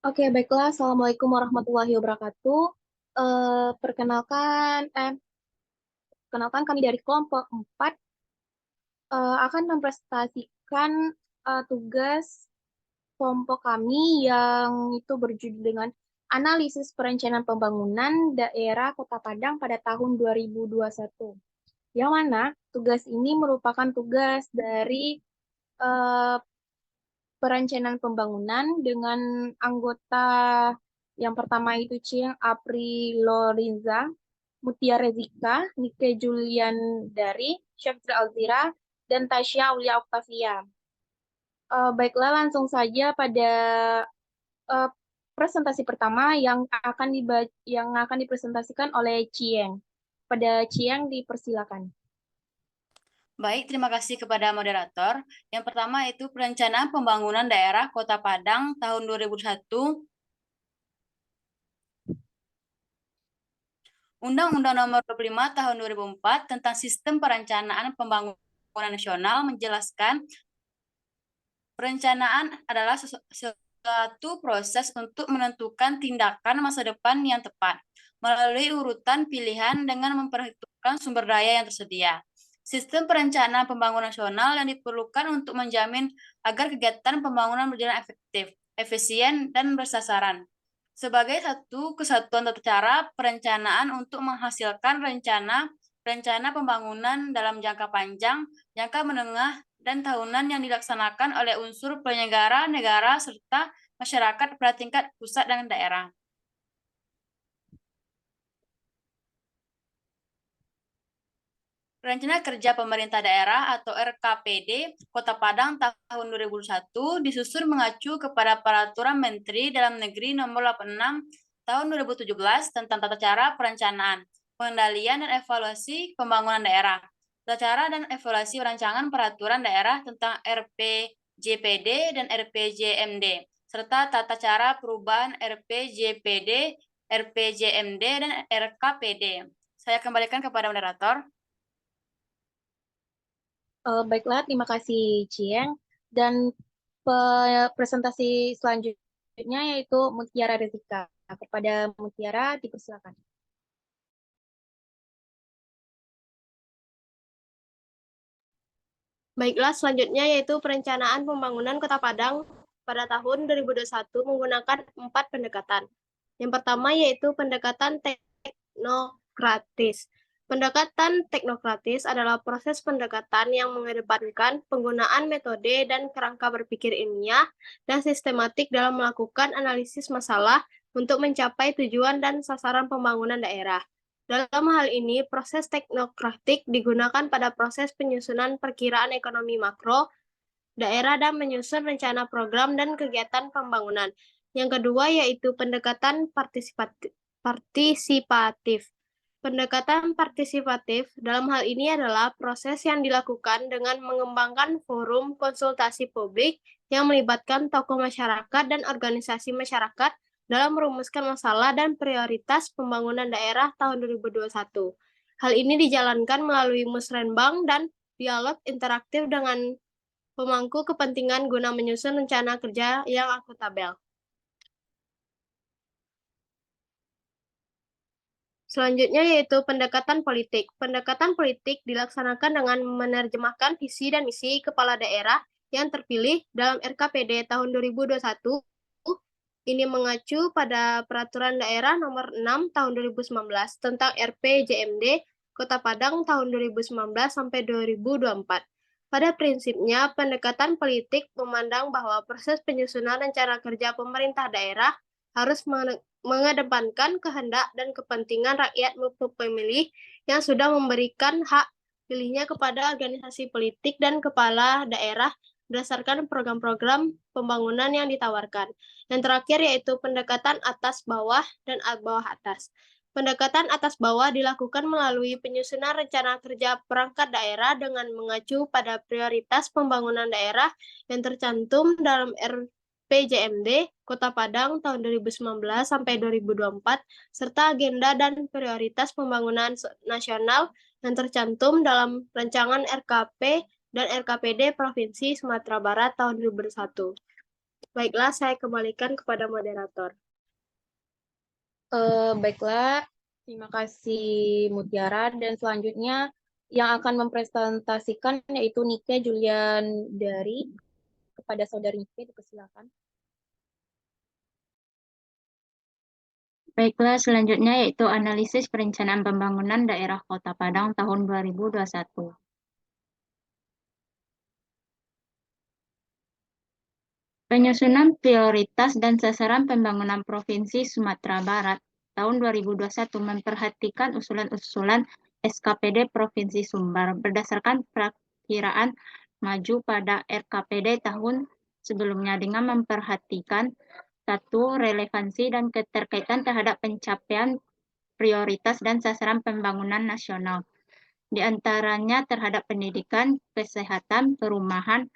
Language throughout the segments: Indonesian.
Oke, baiklah. Assalamualaikum warahmatullahi wabarakatuh. Perkenalkan kami dari kelompok 4 akan mempresentasikan tugas kelompok kami yang itu berjudul dengan Analisis Perencanaan Pembangunan Daerah Kota Padang pada tahun 2021. Yang mana tugas ini merupakan tugas dari eh, perencanaan pembangunan dengan anggota yang pertama itu Cieng Apri Lorenza, Mutia Rezika, Nike Julian Dari, Syafri Alzira, dan Tasya Aulia Oktavia. Baiklah, langsung saja pada eh, presentasi pertama yang akan dipresentasikan oleh Cieng. Pada Cieng dipersilakan. Baik, terima kasih kepada moderator. Yang pertama itu Perencanaan Pembangunan Daerah Kota Padang tahun 2001, Undang-Undang Nomor 25 Tahun 2004 tentang Sistem Perencanaan Pembangunan Nasional menjelaskan perencanaan adalah suatu proses untuk menentukan tindakan masa depan yang tepat melalui urutan pilihan dengan memperhitungkan sumber daya yang tersedia. Sistem perencanaan pembangunan nasional yang diperlukan untuk menjamin agar kegiatan pembangunan berjalan efektif, efisien, dan bersasaran. Sebagai satu kesatuan tata cara perencanaan untuk menghasilkan rencana pembangunan dalam jangka panjang, jangka menengah, dan tahunan yang dilaksanakan oleh unsur penyelenggara negara serta masyarakat pada tingkat pusat dan daerah. Rencana Kerja Pemerintah Daerah atau RKPD Kota Padang tahun 2001 disusun mengacu kepada Peraturan Menteri Dalam Negeri Nomor 86 tahun 2017 tentang tata cara perencanaan, pengendalian dan evaluasi pembangunan daerah, tata cara dan evaluasi rancangan peraturan daerah tentang RPJPD dan RPJMD, serta tata cara perubahan RPJPD, RPJMD, dan RKPD. Saya kembalikan kepada moderator. Baiklah, terima kasih Cieng. Dan presentasi selanjutnya yaitu Mutiara Rezika. Kepada Mutiara, dipersilakan. Baiklah, selanjutnya yaitu perencanaan pembangunan Kota Padang pada tahun 2021 menggunakan 4 pendekatan. Yang pertama yaitu pendekatan teknokratis. Pendekatan teknokratis adalah proses pendekatan yang mengedepankan penggunaan metode dan kerangka berpikir ilmiah dan sistematik dalam melakukan analisis masalah untuk mencapai tujuan dan sasaran pembangunan daerah. Dalam hal ini, proses teknokratik digunakan pada proses penyusunan perkiraan ekonomi makro daerah dan menyusun rencana program dan kegiatan pembangunan. Yang kedua yaitu pendekatan partisipatif. Pendekatan partisipatif dalam hal ini adalah proses yang dilakukan dengan mengembangkan forum konsultasi publik yang melibatkan tokoh masyarakat dan organisasi masyarakat dalam merumuskan masalah dan prioritas pembangunan daerah tahun 2021. Hal ini dijalankan melalui musrenbang dan dialog interaktif dengan pemangku kepentingan guna menyusun rencana kerja yang akuntabel. Selanjutnya yaitu pendekatan politik. Pendekatan politik dilaksanakan dengan menerjemahkan visi dan misi kepala daerah yang terpilih dalam RKPD tahun 2021. Ini mengacu pada Peraturan Daerah Nomor 6 Tahun 2019 tentang RPJMD Kota Padang tahun 2019 sampai 2024. Pada prinsipnya, pendekatan politik memandang bahwa proses penyusunan rencana kerja pemerintah daerah harus mengedepankan kehendak dan kepentingan rakyat maupun pemilih yang sudah memberikan hak pilihnya kepada organisasi politik dan kepala daerah berdasarkan program-program pembangunan yang ditawarkan. Yang terakhir yaitu pendekatan atas bawah dan bawah atas. Pendekatan atas bawah dilakukan melalui penyusunan rencana kerja perangkat daerah dengan mengacu pada prioritas pembangunan daerah yang tercantum dalam RPJMD Kota Padang tahun 2019 sampai 2024 serta agenda dan prioritas pembangunan nasional yang tercantum dalam rancangan RKP dan RKPD Provinsi Sumatera Barat tahun 2001. Baiklah, saya kembalikan kepada moderator. Baiklah, terima kasih Mutiara. Dan selanjutnya yang akan mempresentasikan yaitu Nike Julian dari. Kepada Saudari Nike, dipersilakan. Baiklah, selanjutnya yaitu analisis perencanaan pembangunan daerah Kota Padang tahun 2021. Penyusunan prioritas dan sasaran pembangunan Provinsi Sumatera Barat tahun 2021 memperhatikan usulan-usulan SKPD Provinsi Sumbar berdasarkan perakiraan maju pada RKPD tahun sebelumnya dengan memperhatikan satu, relevansi dan keterkaitan terhadap pencapaian prioritas dan sasaran pembangunan nasional, di antaranya terhadap pendidikan, kesehatan, perumahan,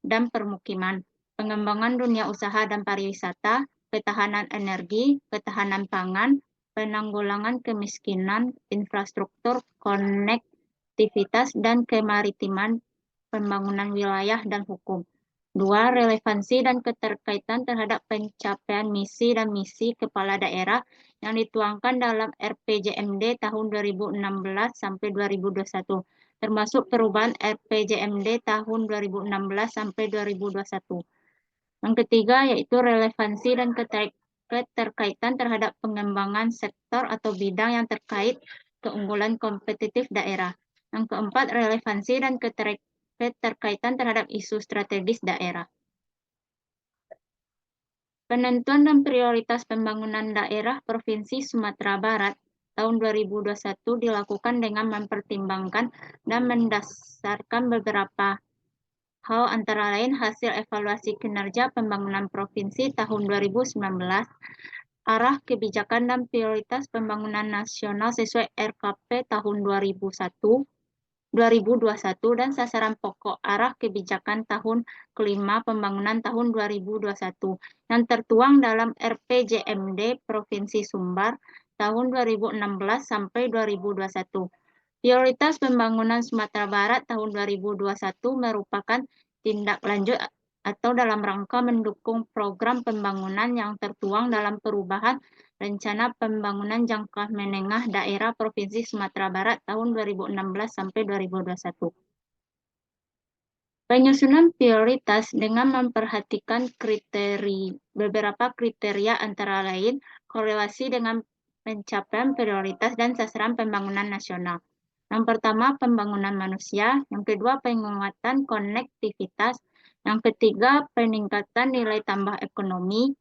dan permukiman, pengembangan dunia usaha dan pariwisata, ketahanan energi, ketahanan pangan, penanggulangan kemiskinan, infrastruktur, konektivitas, dan kemaritiman, pembangunan wilayah dan hukum. Dua, relevansi dan keterkaitan terhadap pencapaian misi dan misi kepala daerah yang dituangkan dalam RPJMD tahun 2016 sampai 2021, termasuk perubahan RPJMD tahun 2016 sampai 2021. Yang ketiga yaitu relevansi dan keterkaitan terhadap pengembangan sektor atau bidang yang terkait keunggulan kompetitif daerah. Yang keempat, relevansi dan keterkaitan terhadap isu strategis daerah. Penentuan dan prioritas pembangunan daerah Provinsi Sumatera Barat tahun 2021 dilakukan dengan mempertimbangkan dan mendasarkan beberapa hal, antara lain hasil evaluasi kinerja pembangunan provinsi tahun 2019, arah kebijakan dan prioritas pembangunan nasional sesuai RKP tahun 2021 dan sasaran pokok arah kebijakan tahun kelima pembangunan tahun 2021 yang tertuang dalam RPJMD Provinsi Sumbar tahun 2016 sampai 2021. Prioritas pembangunan Sumatera Barat tahun 2021 merupakan tindak lanjut atau dalam rangka mendukung program pembangunan yang tertuang dalam perubahan Rencana Pembangunan Jangka Menengah Daerah Provinsi Sumatera Barat tahun 2016 sampai 2021. Penyusunan prioritas dengan memperhatikan beberapa kriteria, antara lain korelasi dengan pencapaian prioritas dan sasaran pembangunan nasional. Yang pertama, pembangunan manusia. Yang kedua, penguatan konektivitas. Yang ketiga, peningkatan nilai tambah ekonomi.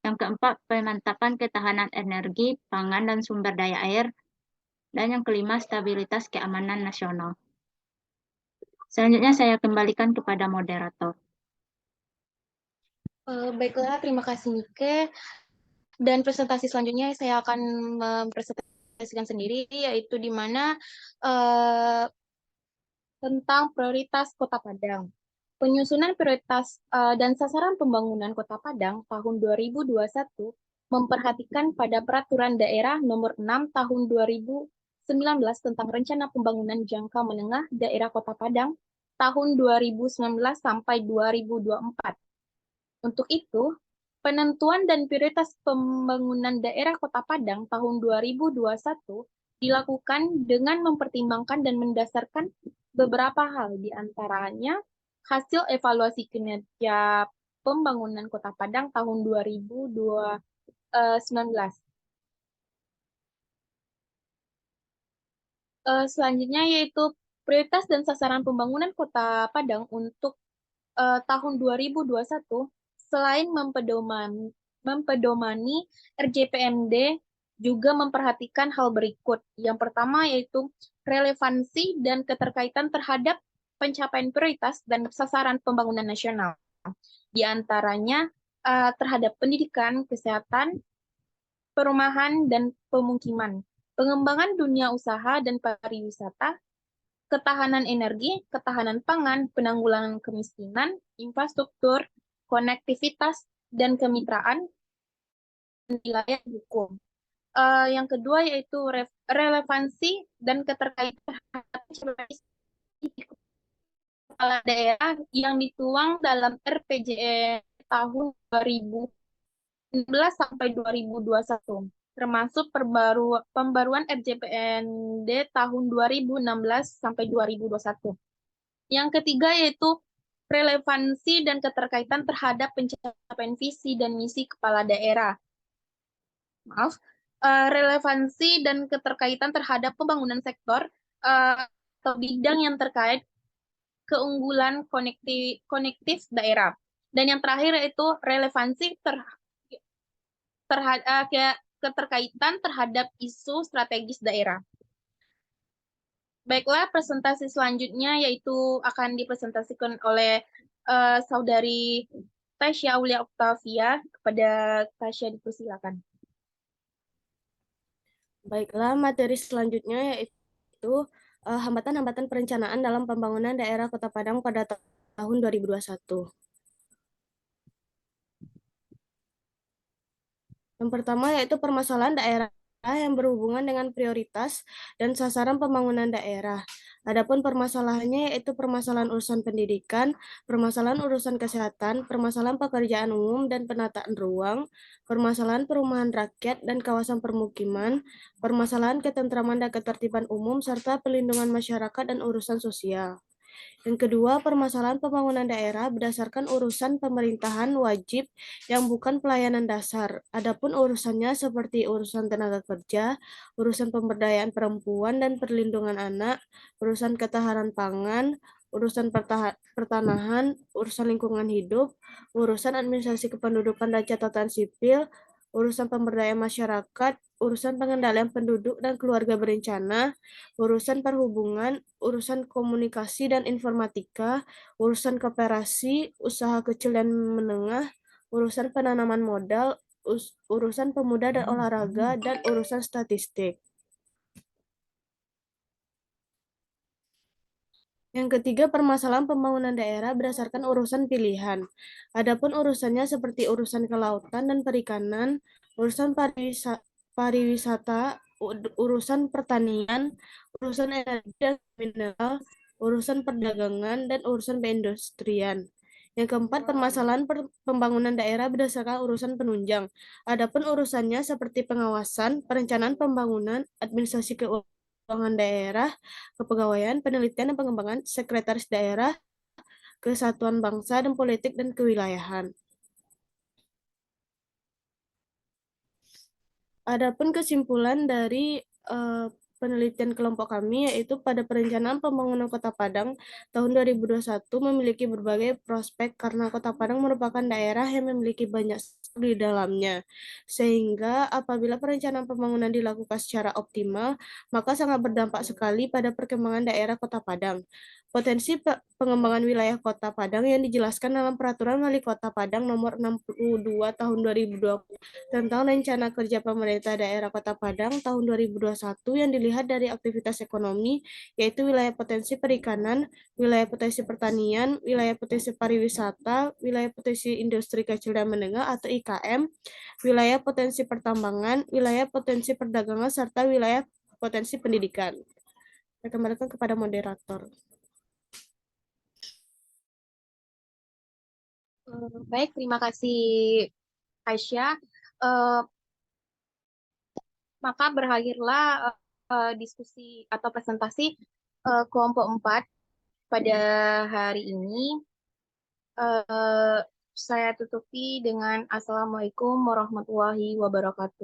Yang keempat, pemantapan ketahanan energi, pangan, dan sumber daya air. Dan yang kelima, stabilitas keamanan nasional. Selanjutnya saya kembalikan kepada moderator. Baiklah, terima kasih Nike. Dan presentasi selanjutnya saya akan mempresentasikan sendiri, yaitu di mana tentang prioritas Kota Padang. Penyusunan prioritas dan sasaran pembangunan Kota Padang tahun 2021 memperhatikan pada Peraturan Daerah Nomor 6 Tahun 2019 tentang Rencana Pembangunan Jangka Menengah Daerah Kota Padang tahun 2019 sampai 2024. Untuk itu, penentuan dan prioritas pembangunan daerah Kota Padang tahun 2021 dilakukan dengan mempertimbangkan dan mendasarkan beberapa hal, di antaranya hasil evaluasi kinerja pembangunan Kota Padang tahun 2019. Selanjutnya yaitu prioritas dan sasaran pembangunan Kota Padang untuk tahun 2021 selain mempedomani RJPMD juga memperhatikan hal berikut. Yang pertama yaitu relevansi dan keterkaitan terhadap pencapaian prioritas dan sasaran pembangunan nasional. Di antaranya terhadap pendidikan, kesehatan, perumahan, dan pemukiman, pengembangan dunia usaha dan pariwisata, ketahanan energi, ketahanan pangan, penanggulangan kemiskinan, infrastruktur, konektivitas, dan kemitraan wilayah hukum. Yang kedua yaitu relevansi dan keterkaitan kepala daerah yang dituang dalam RPJMD tahun 2016 sampai 2021, termasuk pembaruan RJPND tahun 2016 sampai 2021. Yang ketiga yaitu relevansi dan keterkaitan terhadap pencapaian visi dan misi kepala daerah. Relevansi dan keterkaitan terhadap pembangunan sektor atau bidang yang terkait keunggulan konektif daerah. Dan yang terakhir yaitu relevansi keterkaitan terhadap isu strategis daerah. Baiklah, presentasi selanjutnya yaitu akan dipresentasikan oleh Saudari Tasya Aulia Octavia. Kepada Tasya dipersilakan. Baiklah, materi selanjutnya yaitu hambatan-hambatan perencanaan dalam pembangunan daerah Kota Padang pada tahun 2021. Yang pertama yaitu permasalahan daerah yang berhubungan dengan prioritas dan sasaran pembangunan daerah. Adapun permasalahannya yaitu permasalahan urusan pendidikan, permasalahan urusan kesehatan, permasalahan pekerjaan umum dan penataan ruang, permasalahan perumahan rakyat dan kawasan permukiman, permasalahan ketentraman dan ketertiban umum, serta pelindungan masyarakat dan urusan sosial. Yang kedua, permasalahan pembangunan daerah berdasarkan urusan pemerintahan wajib yang bukan pelayanan dasar. Adapun urusannya seperti urusan tenaga kerja, urusan pemberdayaan perempuan dan perlindungan anak, urusan ketahanan pangan, urusan pertanahan, urusan lingkungan hidup, urusan administrasi kependudukan dan catatan sipil, urusan pemberdayaan masyarakat, urusan pengendalian penduduk dan keluarga berencana, urusan perhubungan, urusan komunikasi dan informatika, urusan koperasi, usaha kecil dan menengah, urusan penanaman modal, urusan pemuda dan olahraga, dan urusan statistik. Yang ketiga, permasalahan pembangunan daerah berdasarkan urusan pilihan. Adapun urusannya seperti urusan kelautan dan perikanan, urusan pariwisata, urusan pertanian, urusan energi dan mineral, urusan perdagangan, dan urusan perindustrian. Yang keempat, permasalahan pembangunan daerah berdasarkan urusan penunjang. Adapun urusannya seperti pengawasan, perencanaan pembangunan, administrasi keuangan daerah, kepegawaian, penelitian dan pengembangan, sekretaris daerah, kesatuan bangsa dan politik dan kewilayahan. Adapun kesimpulan dari penelitian kelompok kami yaitu pada perencanaan pembangunan Kota Padang tahun 2021 memiliki berbagai prospek karena Kota Padang merupakan daerah yang memiliki banyak di dalamnya. Sehingga apabila perencanaan pembangunan dilakukan secara optimal, maka sangat berdampak sekali pada perkembangan daerah Kota Padang. Potensi pengembangan wilayah Kota Padang yang dijelaskan dalam Peraturan Wali Kota Padang Nomor 62 Tahun 2020 tentang Rencana Kerja Pemerintah Daerah Kota Padang tahun 2021 yang dilihat dari aktivitas ekonomi, yaitu wilayah potensi perikanan, wilayah potensi pertanian, wilayah potensi pariwisata, wilayah potensi industri kecil dan menengah atau IKM, wilayah potensi pertambangan, wilayah potensi perdagangan, serta wilayah potensi pendidikan. Saya kembalikan kepada moderator. Baik, terima kasih Aisyah. Maka berakhirlah diskusi atau presentasi kelompok 4 pada hari ini. Saya tutupi dengan Assalamualaikum warahmatullahi wabarakatuh.